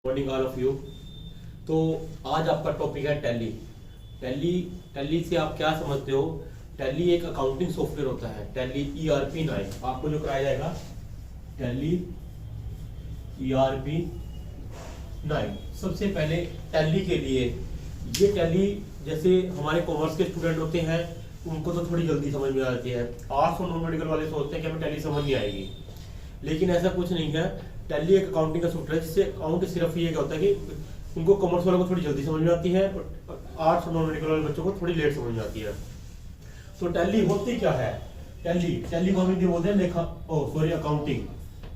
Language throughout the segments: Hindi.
Morning all of you. तो आज आपका टॉपिक है टैली। टैली टैली से आप क्या समझते हो? टैली एक अकाउंटिंग सॉफ्टवेयर होता है। टैली ERP 9 आपको जो कराया जाएगा, टैली ERP 9। सबसे पहले टैली के लिए ये टैली, जैसे हमारे कॉमर्स के स्टूडेंट होते हैं उनको तो थोड़ी जल्दी समझ में आती है। आर्ट्स और नॉन मेडिकल वाले सोचते हैं कि हमें टैली समझ नहीं आएगी, लेकिन ऐसा कुछ नहीं है। टैली एक अकाउंटिंग का सॉफ्टवेयर है जिससे अकाउंट सिर्फ ये क्या होता है कि उनको कॉमर्स वालों को थोड़ी जल्दी समझ में आती है और आर्ट्स और नॉन मेडिकल वाले बच्चों को थोड़ी लेट समझ में आती है। तो टैली होती क्या है? टैली को हम हिंदी बोलते हैं अकाउंटिंग।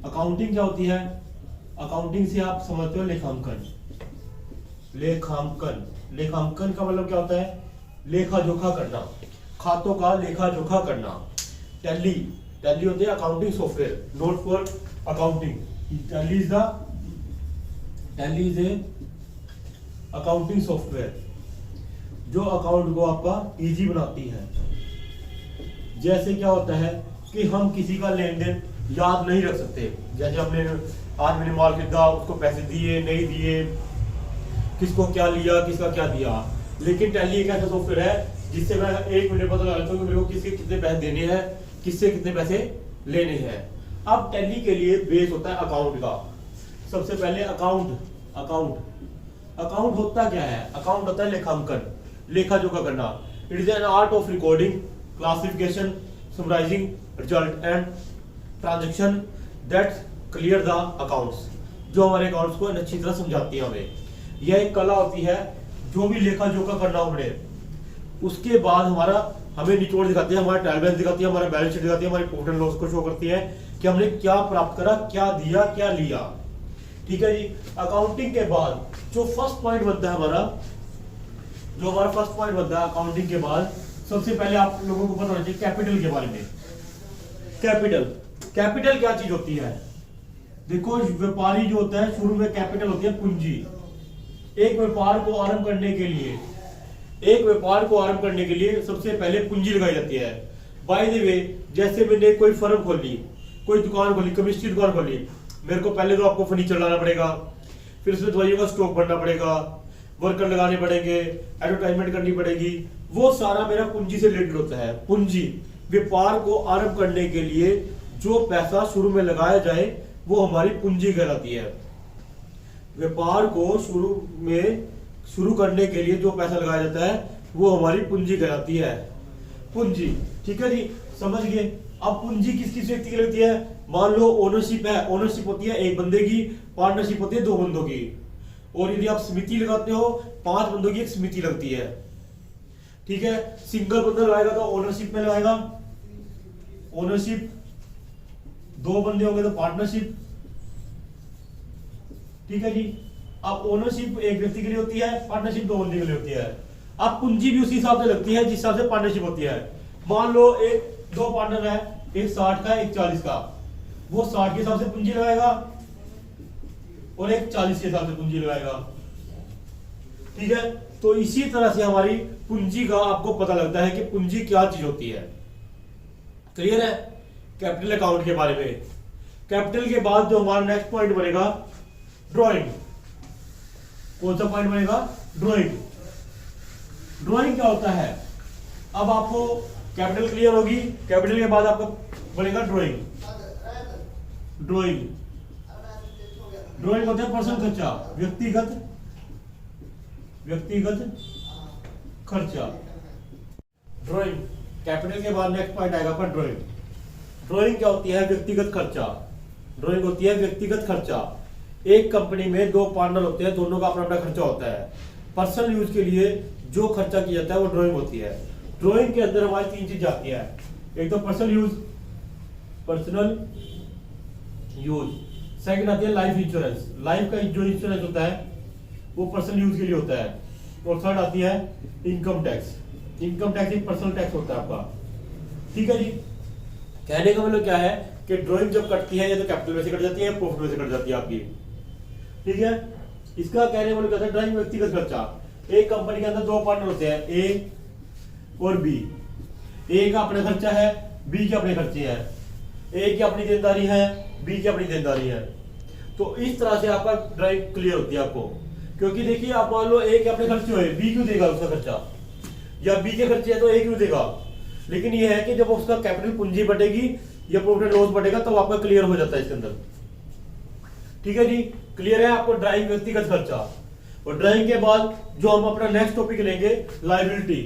अकाउंटिंग क्या होती है? अकाउंटिंग से आप समझते हो लेखांकन। लेखांकन का मतलब क्या होता है? लेखा जोखा करना, खातों का लेखा जोखा करना। टैली होती है accounting software, note for accounting. Tally is a accounting software जो अकाउंट को आपका इजी बनाती है। जैसे क्या होता है कि हम किसी का लेन देन याद नहीं रख सकते। जैसे आज मैंने माल खरीदा, उसको पैसे दिए नहीं दिए, किसको क्या लिया किसका क्या दिया। लेकिन टैली एक ऐसा सॉफ्टवेयर है जिससे मैं 1 मिनट पता लगा लेता हूँ कि मेरे को किसके कितने पैसे देने हैं, किससे कितने पैसे लेने हैं। अब टैली के लिए बेस होता है अकाउंट का। सबसे पहले अकाउंट होता क्या है? अकाउंट होता है लेखांकन, लेखा जोखा करना। It is an art of recording, classification, summarising result and transaction that clear the accounts, जो हमारे अकाउंट्स को अच्छी तरह समझाती है हमें। यह एक कला होती है जो भी लेखा जोखा करना हमने, उसके बाद हमें निचोड़ दिखाती है, हमारा ट्रायल बैलेंस दिखाती है, हमारा बैलेंस शीट दिखाती है, हमारी प्रॉफिट एंड लॉस को शो करती है कि हमने क्या प्राप्त करा, क्या दिया, क्या लिया। ठीक है जी। अकाउंटिंग के बाद जो फर्स्ट पॉइंट बनता है हमारा फर्स्ट पॉइंट बनता है अकाउंटिंग के बाद, सबसे पहले आप लोगों को पता होना चाहिए कैपिटल के बारे में। कैपिटल क्या चीज होती है? देखो, व्यापारी जो होता है शुरू में कैपिटल होती है पूंजी। एक व्यापार को आरंभ करने के लिए सबसे पहले पूंजी लगाई जाती है। बाय द वे, जैसे मैंने कोई फर्म खोली, कोई दुकान खोली, केमिस्ट्री दुकान खोली, मेरे को पहले तो आपको फर्नीचर लाना पड़ेगा, फिर उसमें दवाइयों का स्टॉक भरना पड़ेगा, वर्कर लगाने पड़ेंगे, एडवर्टाइजमेंट करनी पड़ेगी। वो सारा मेरा पूंजी से रिलेटेड होता है। पूंजी, व्यापार को आरंभ करने के लिए जो पैसा शुरू में लगाया जाए वो हमारी पूंजी कहलाती है। व्यापार को शुरू करने के लिए जो पैसा लगाया जाता है वो हमारी पूंजी कहलाती है। पूंजी, ठीक है जी, समझ गए। अब पूंजी किस किस व्यक्ति की लगती है? मान लो ओनरशिप है, ओनरशिप होती है एक बंदे की, पार्टनरशिप होती है 2 बंदों की, और यदि आप समिति लगाते हो 5 बंदों की एक समिति लगती है। ठीक है। सिंगल बंदा लगाएगा तो ओनरशिप में लगाएगा, ओनरशिप 2 बंदे होंगे तो पार्टनरशिप। ठीक है जी। अब ओनरशिप एक व्यक्ति के लिए होती है, पार्टनरशिप 2 बंदे के लिए होती है। अब पूंजी भी उसी हिसाब से लगती है जिस हिसाब से पार्टनरशिप होती है। मान लो 2 पार्टनर है, एक 60 का एक 40 का, वो 60 के हिसाब से पूंजी लगाएगा और एक 40 के हिसाब से पूंजी लगाएगा। ठीक है। तो इसी तरह से हमारी पूंजी का आपको पता लगता है कि पूंजी क्या चीज होती है। क्लियर है कैपिटल अकाउंट के बारे में। कैपिटल के बाद जो हमारा नेक्स्ट पॉइंट बनेगा ड्राइंग। कौन सा पॉइंट बनेगा? ड्राइंग क्या होता है? अब आपको कैपिटल क्लियर होगी, कैपिटल के बाद आपका बनेगा ड्राइंग होता है पर्सनल खर्चा, व्यक्तिगत खर्चा। ड्राइंग, कैपिटल के बाद नेक्स्ट पॉइंट आएगा पर ड्राइंग क्या होती है? व्यक्तिगत खर्चा। एक कंपनी में 2 पार्टनर होते हैं, दोनों का अपना अपना खर्चा होता है। पर्सनल यूज के लिए जो खर्चा किया जाता है वो ड्राइंग होती है। ड्राइंग के अंदर हमारी 3 चीज आती है। एक तो पर्सनल यूज, सेकंड आती है लाइफ इंश्योरेंस। लाइफ का जो इंश्योरेंस होता है वो पर्सनल यूज के लिए होता है। और थर्ड आती है इनकम टैक्स। एक पर्सनल टैक्स होता है आपका। ठीक है जी। कहने का मतलब क्या है कि ड्राइंग जब कटती है या तो कैपिटल में से कट जाती है या प्रॉफिट में से कट जाती है आपकी। ठीक है। इसका कहने का मतलब क्या है? ड्राइंग व्यक्तिगत खर्चा। एक कंपनी के अंदर 2 पार्टनर होते हैं, ए और बी। ए का अपना खर्चा है, बी के अपने खर्चे हैं। ए की अपनी देनदारी है, बी की अपनी देनदारी है। तो इस तरह से आपका ड्राइंग क्लियर होती है आपको। क्योंकि देखिए आप मान लो ए के अपने खर्चे हुए, बी क्यों देगा उसका खर्चा, या बी के खर्चे है तो ए क्यों देगा। लेकिन ये है कि जब उसका कैपिटल पूंजी बढ़ेगी या प्रॉफिट लॉस बढ़ेगा तो आपका क्लियर हो जाता है इसके अंदर। ठीक है जी, क्लियर है आपको ड्राइंग व्यक्तिगत खर्चा। और ड्राइंग के बाद जो हम अपना नेक्स्ट टॉपिक लेंगे लायबिलिटी।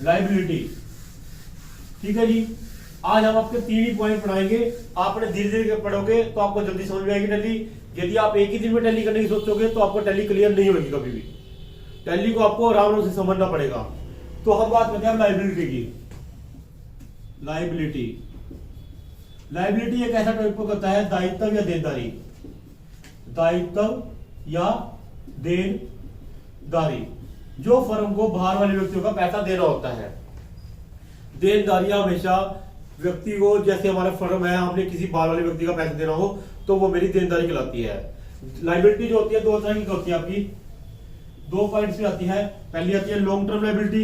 लायबिलिटी, ठीक है जी। आज हम आपके 3 ही पॉइंट पढ़ाएंगे, आपने धीरे धीरे पढ़ोगे तो आपको जल्दी समझ में आएगी टैली। यदि आप एक ही दिन में टैली करने की सोचोगे तो आपको टैली क्लियर नहीं होगी कभी भी। टैली को आपको आराम से समझना पड़ेगा। तो हम बात करते हैं लायबिलिटी की। लायबिलिटी, लायबिलिटी एक ऐसा टॉपिक होता है दायित्व या देनदारी। दायित्व या देनदारी, जो फर्म को बाहर वाले व्यक्तियों का पैसा देना होता है। देनदारियां हमेशा व्यक्ति को, जैसे हमारा फर्म है, हमने किसी बाहर वाले व्यक्ति का पैसा देना हो तो वो मेरी देनदारी कहलाती है। लायबिलिटी जो होती है 2 तरह की होती है आपकी, 2 पॉइंट्स में आती है। पहली आती है long term liability,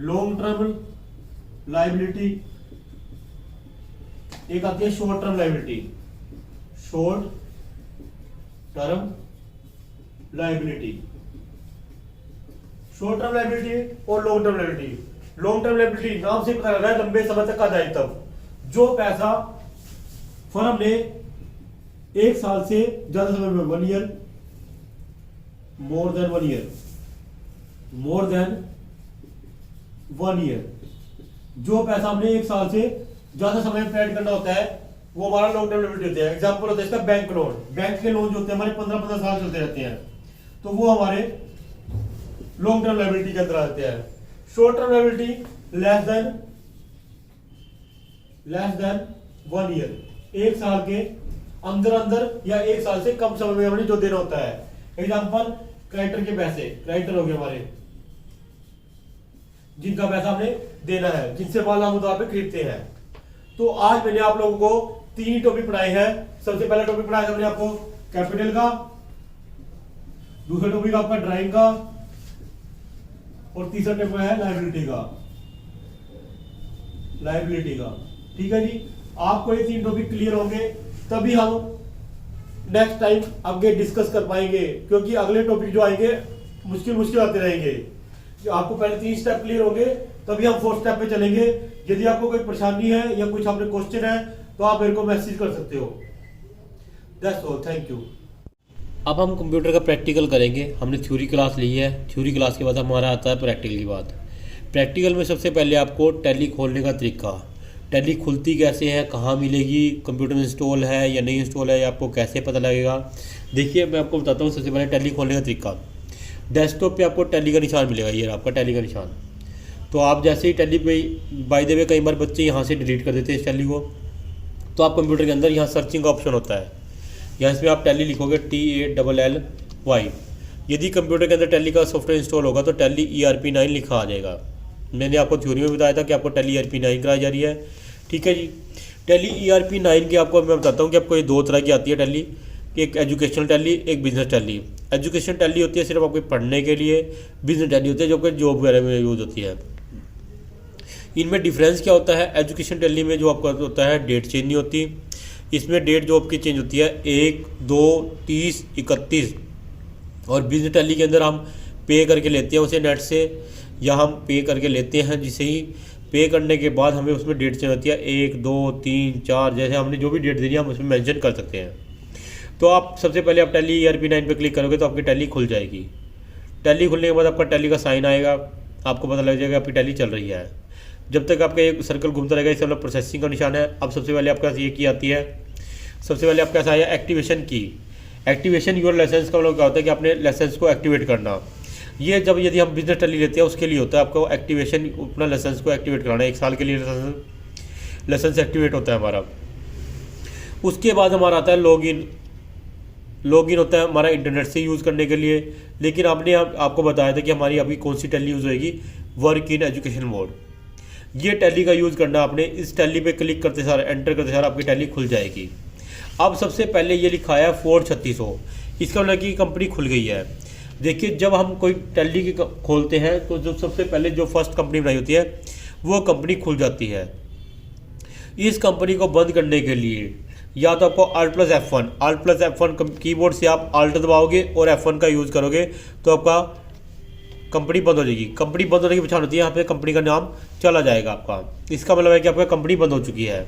long term liability. एक आती है short term liability, short term liability. Short term liability और long term liability. Long term liability नाम से पता लग रहा है लंबे समय तक का दायित्व। जो पैसा फर्म ने 1 साल से ज्यादा समय में, 1 year, more than 1 year, more than 1 year, जो पैसा हमने 1 साल से ज्यादा समय में पेड करना होता है वो हमारा लॉन्ग टर्म लायबिलिटी होता है। एग्जांपल होता है इसका बैंक लोन। बैंक के लोन जो होते हैं हमारे 15-15 साल चलते रहते हैं, तो वो हमारे लॉन्ग टर्म लायबिलिटी के अंदर आते हैं। Short term liability less than 1 year, 1 साल के अंदर अंदर या 1 साल से कम समय में हमने जो देना होता है। एग्जांपल क्रेडिटर के पैसे, क्रेडिटर हो गए हमारे, जिनका पैसा हमने देना है, जिनसे माल हम उधार पे खरीदते हैं। तो आज मैंने आप लोगों को 3 ही टॉपिक पढ़ाए हैं। सबसे पहला टॉपिक पढ़ाया हमने आपको कैपिटल का, दूसरा टॉपिक आपका ड्राइंग का, और तीसरा टॉपिक है लायबिलिटी का। लायबिलिटी का, ठीक है जी। आपको ये 3 टॉपिक क्लियर होंगे तभी हम नेक्स्ट टाइम आगे डिस्कस कर पाएंगे, क्योंकि अगले टॉपिक जो आएंगे मुश्किल आते रहेंगे। आपको पहले 3 स्टेप क्लियर होंगे तभी हम 4th स्टेप पे चलेंगे। यदि आपको कोई परेशानी है या कुछ आपने क्वेश्चन है तो आप मेरे को मैसेज कर सकते हो। That's all, thank you. अब हम कंप्यूटर का प्रैक्टिकल करेंगे। हमने थ्योरी क्लास ली है, थ्योरी क्लास के बाद हमारा आता है प्रैक्टिकल की बात। प्रैक्टिकल में सबसे पहले आपको टैली खोलने का तरीका, टैली खुलती कैसे है, कहाँ मिलेगी, कंप्यूटर में इंस्टॉल है या नहीं इंस्टॉल है, आपको कैसे पता लगेगा। देखिए मैं आपको बताता हूँ। सबसे पहले टैली खोलने का तरीका, डेस्कटॉप पे आपको टैली का निशान मिलेगा, ये आपका टैली का निशान। तो आप जैसे ही टैली पे, बाय द वे कई बार बच्चे यहाँ से डिलीट कर देते हैं इस टैली को, तो आप कंप्यूटर के अंदर यहाँ सर्चिंग का ऑप्शन होता है, यहाँ इसमें आप टैली लिखोगे TALLY। यदि कंप्यूटर के अंदर टैली का सॉफ्टवेयर इंस्टॉल होगा तो टैली ERP9 लिखा आ जाएगा। मैंने आपको थ्योरी में बताया था कि आपको टैली ERP9 कराई जा रही है, ठीक है जी। टैली ERP9 की आपको मैं बताता हूँ कि आपको ये 2 तरह की आती है टैली, एक एजुकेशनल टैली, एक बिजनेस टैली। एजुकेशन टैली होती है सिर्फ आपके पढ़ने के लिए, बिजनेस टैली होती है जो कि जॉब वगैरह में यूज़ होती है। इनमें डिफरेंस क्या होता है, एजुकेशन टैली में जो आपका होता है डेट चेंज नहीं होती, इसमें डेट जो आपकी चेंज होती है 1, 2, 30, 31। और बिजनेस टैली के अंदर हम पे करके लेते हैं उसे नेट से, या हम पे करके लेते हैं, जिसे ही पे करने के बाद हमें उसमें डेट चेंज होती है 1, 2, 3, 4, जैसे हमने जो भी डेट देनी है हम उसमें मेंशन कर सकते हैं। तो आप सबसे पहले आप टैली ERP9 पे क्लिक करोगे तो आपकी टैली खुल जाएगी। टैली खुलने के बाद आपका टैली का साइन आएगा, आपको पता लग जाएगा आपकी टैली चल रही है। जब तक आपका एक सर्कल घूमता रहेगा, इससे मतलब प्रोसेसिंग का निशान है। अब सबसे पहले आपके पास ये की आती है, सबसे पहले आपके पास आया एक्टिवेशन की। एक्टिवेशन योर लाइसेंस का मतलब क्या होता है कि आपने लाइसेंस को एक्टिवेट करना। ये जब यदि हम बिजनेस टैली लेते हैं उसके लिए होता है, आपको एक्टिवेशन अपना लाइसेंस को एक्टिवेट कराना है। 1 साल के लिए लाइसेंस एक्टिवेट होता है हमारा। उसके बाद हमारा आता है लॉगिन होता है हमारा इंटरनेट से यूज़ करने के लिए। लेकिन आपने आपको बताया था कि हमारी अभी कौन सी टैली यूज़ होएगी, वर्क इन एजुकेशन मोड। ये टैली का यूज़ करना आपने, इस टैली पे क्लिक करते सार, एंटर करते सार आपकी टैली खुल जाएगी। अब सबसे पहले ये लिखा है फोर्ड 3600, इसका मतलब कि कंपनी खुल गई है। देखिए जब हम कोई टैली की खोलते हैं तो जो सबसे पहले जो फर्स्ट कंपनी बनाई होती है वो कंपनी खुल जाती है। इस कंपनी को बंद करने के लिए या तो आपको Alt+F1 कीबोर्ड से आप Alt दबाओगे और F1 का यूज़ करोगे तो आपका कंपनी बंद हो जाएगी। कंपनी बंद होने की पहचान होती है, यहाँ पे कंपनी का नाम चला जाएगा आपका। इसका मतलब है कि आपका कंपनी बंद हो चुकी है।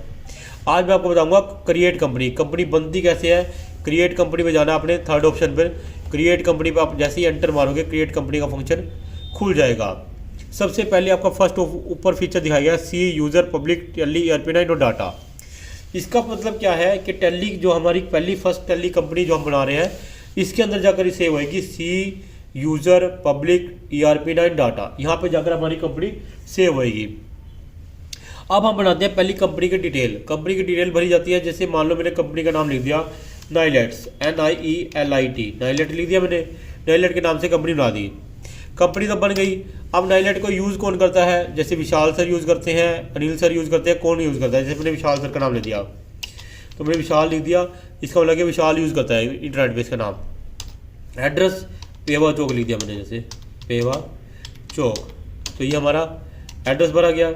आज मैं आपको बताऊंगा क्रिएट कंपनी, कंपनी बनती कैसे है। क्रिएट कंपनी में जाना आपने थर्ड ऑप्शन पर, क्रिएट कंपनी पर आप जैसे ही एंटर मारोगे क्रिएट कंपनी का फंक्शन खुल जाएगा। सबसे पहले आपका फर्स्ट ऊपर फीचर दिखाया गया सी यूज़र पब्लिक टैली ERP9 और डाटा। इसका मतलब क्या है कि टैली जो हमारी फर्स्ट टैली कंपनी जो हम बना रहे हैं इसके अंदर जाकर ही सेव होएगी सी यूज़र पब्लिक ERP9 डाटा। यहाँ पे जाकर हमारी कंपनी सेव होएगी। अब हम बनाते हैं पहली कंपनी की डिटेल। कंपनी की डिटेल भरी जाती है, जैसे मान लो मैंने कंपनी का नाम लिख दिया नाइलेट्स, NIELIT, नाइलेट लिख दिया मैंने, नाइलेट के नाम से कंपनी बना दी। कंपनी तो बन गई। अब नाइलेट को यूज़ कौन करता है, जैसे विशाल सर यूज़ करते हैं, अनिल सर यूज़ करते हैं, कौन यूज़ करता है। जैसे मैंने विशाल सर का नाम ले दिया तो मैंने विशाल लिख दिया, इसका मतलब कि विशाल यूज़ करता है इंटरनेट पे इसका नाम। एड्रेस पेवा चौक लिख दिया मैंने, जैसे पेवा चौक, तो ये हमारा एड्रेस भरा गया।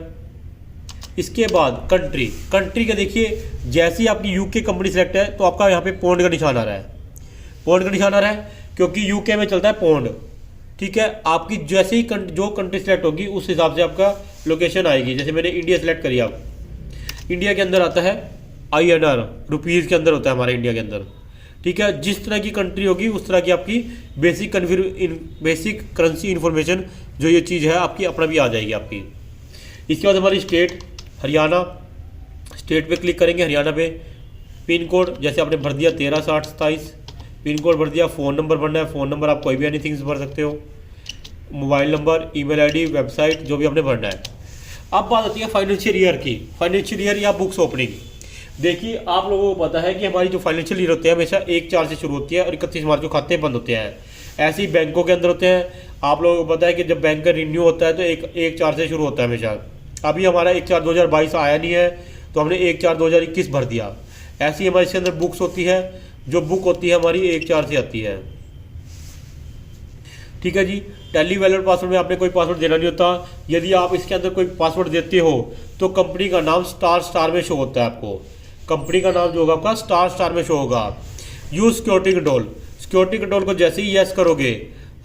इसके बाद कंट्री का देखिए, जैसे ही आपकी यूके कंपनी सेलेक्ट है तो आपका यहाँ पे पौंड का निशान आ रहा है। पौंड का निशान आ रहा है क्योंकि यूके में चलता है पौंड, ठीक है। आपकी जैसे ही जो कंट्री सेलेक्ट होगी उस हिसाब से आपका लोकेशन आएगी। जैसे मैंने इंडिया सेलेक्ट करी, आप इंडिया के अंदर आता है INR, रुपीज़ के अंदर होता है हमारा इंडिया के अंदर, ठीक है। जिस तरह की कंट्री होगी उस तरह की आपकी बेसिक करेंसी इन्फॉर्मेशन जो ये चीज़ है आपकी अपना भी आ जाएगी आपकी। इसके बाद हमारी स्टेट हरियाणा, स्टेट पे क्लिक करेंगे, हरियाणा पे। पिन कोड जैसे आपने भर दिया 136027, पिन कोड भर दिया। फ़ोन नंबर भरना है, फ़ोन नंबर आप कोई भी एनीथिंग्स भर सकते हो। Mobile number, email ID, website, जो भी आपने भरना है। अब बात आती है फाइनेंशियल ईयर की, फाइनेंशियल ईयर या बुक्स ओपनिंग। देखिए आप लोगों को पता है कि हमारी जो फाइनेंशियल ईयर होती है हमेशा 1/4 से शुरू होती है और 31 मार्च को खाते बंद होते हैं। ऐसे ही बैंकों के अंदर होते हैं। आप लोगों को पता है कि जब बैंक का रिन्यू होता है तो 1/4 से शुरू होता है हमेशा। अभी हमारा 1/4/2022 आया नहीं है तो हमने 1/4/2021 भर दिया। ऐसी हमारे इसके अंदर बुक्स होती है, जो बुक होती है हमारी 1/4 से आती है, ठीक है जी। टैली वैलिड पासवर्ड में आपने कोई पासवर्ड देना नहीं होता। यदि आप इसके अंदर कोई पासवर्ड देते हो तो कंपनी का नाम स्टार में शो होता है आपको। कंपनी का नाम जो होगा आपका स्टार में शो होगा। यूज सिक्योरिटी कंट्रोल को जैसे ही यस करोगे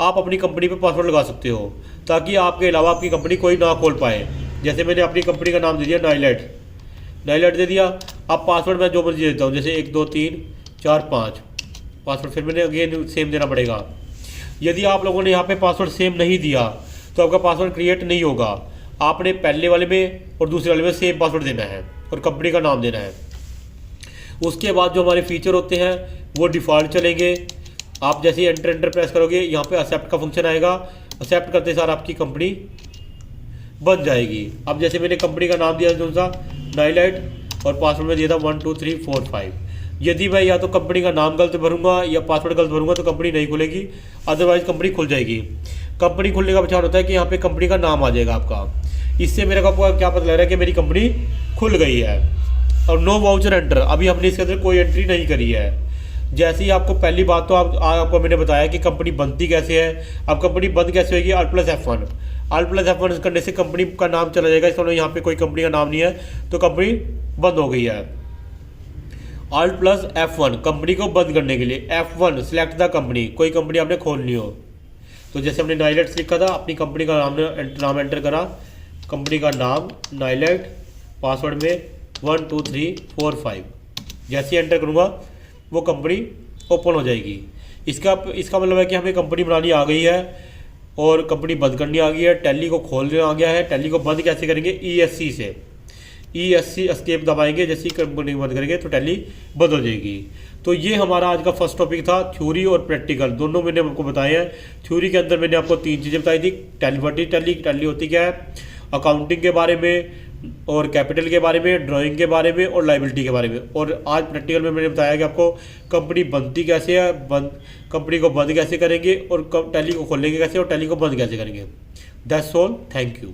आप अपनी कंपनी पे पासवर्ड लगा सकते हो, ताकि आपके अलावा आपकी कंपनी कोई ना खोल पाए। जैसे मैंने अपनी कंपनी का नाम दे दिया नाइलेट दे दिया। अब पासवर्ड मैं जो मर्जी देता हूँ, जैसे 1 2 3 4 5 पासवर्ड, फिर मैंने अगेन सेम देना पड़ेगा। यदि आप लोगों ने यहाँ पे पासवर्ड सेम नहीं दिया तो आपका पासवर्ड क्रिएट नहीं होगा। आपने पहले वाले में और दूसरे वाले में सेम पासवर्ड देना है और कंपनी का नाम देना है। उसके बाद जो हमारे फीचर होते हैं वो डिफ़ॉल्ट चलेंगे। आप जैसे ही एंटर प्रेस करोगे यहाँ पे एक्सेप्ट का फंक्शन आएगा। एक्सेप्ट करते सार आपकी कंपनी बन जाएगी। अब जैसे मैंने कंपनी का नाम दिया कौन सा, नाइलाइट, और पासवर्ड में दिया था 1 2 3 4 5। यदि मैं या तो कंपनी का नाम गलत भरूंगा या पासवर्ड गलत भरूंगा तो कंपनी नहीं खुलेगी, अदरवाइज कंपनी खुल जाएगी। कंपनी खुलने का पहचान होता है कि यहाँ पे कंपनी का नाम आ जाएगा आपका। इससे मेरे को क्या पता लग रहा है कि मेरी कंपनी खुल गई है। और नो वाउचर एंटर, अभी हमने इसके अंदर कोई एंट्री नहीं करी है। जैसे ही आपको पहली बात तो आपको मैंने बताया कि कंपनी बनती कैसे है। अब कंपनी बंद कैसे होगी, Alt+F1 करने से कंपनी का नाम चला जाएगा। इसका यहाँ पे कोई कंपनी का नाम नहीं है तो कंपनी बंद हो गई है। Alt+F1 कंपनी को बंद करने के लिए, F1 सिलेक्ट द कंपनी, कोई कंपनी आपने खोलनी हो तो जैसे हमने नाइलेट लिखा था, अपनी कंपनी का नाम एंटर करा, कंपनी का नाम नाइलेट, पासवर्ड में 1 2 3 4 5। जैसे ही एंटर करूँगा वो कंपनी ओपन हो जाएगी। इसका मतलब है कि हमें कंपनी बनानी आ गई है और कंपनी बंद करनी आ गई है। टैली को खोलने आ गया है। टैली को बंद कैसे करेंगे, ESC से, ESC एस्केप दबाएंगे। जैसे ही कंपनी बंद करेंगे तो टैली बंद हो जाएगी। तो ये हमारा आज का फर्स्ट टॉपिक था, थ्योरी और प्रैक्टिकल दोनों मैंने आपको बताए हैं। थ्योरी के अंदर मैंने आपको 3 चीज़ें बताई थी। टैली होती क्या है, अकाउंटिंग के बारे में और कैपिटल के बारे में, ड्राइंग के बारे में और लाइबिलिटी के बारे में। और आज प्रैक्टिकल में मैंने बताया कि आपको कंपनी बनती कैसे है, कंपनी को बंद कैसे करेंगे और टैली को खोलेंगे कैसे और टैली को बंद कैसे करेंगे। That's all, thank you.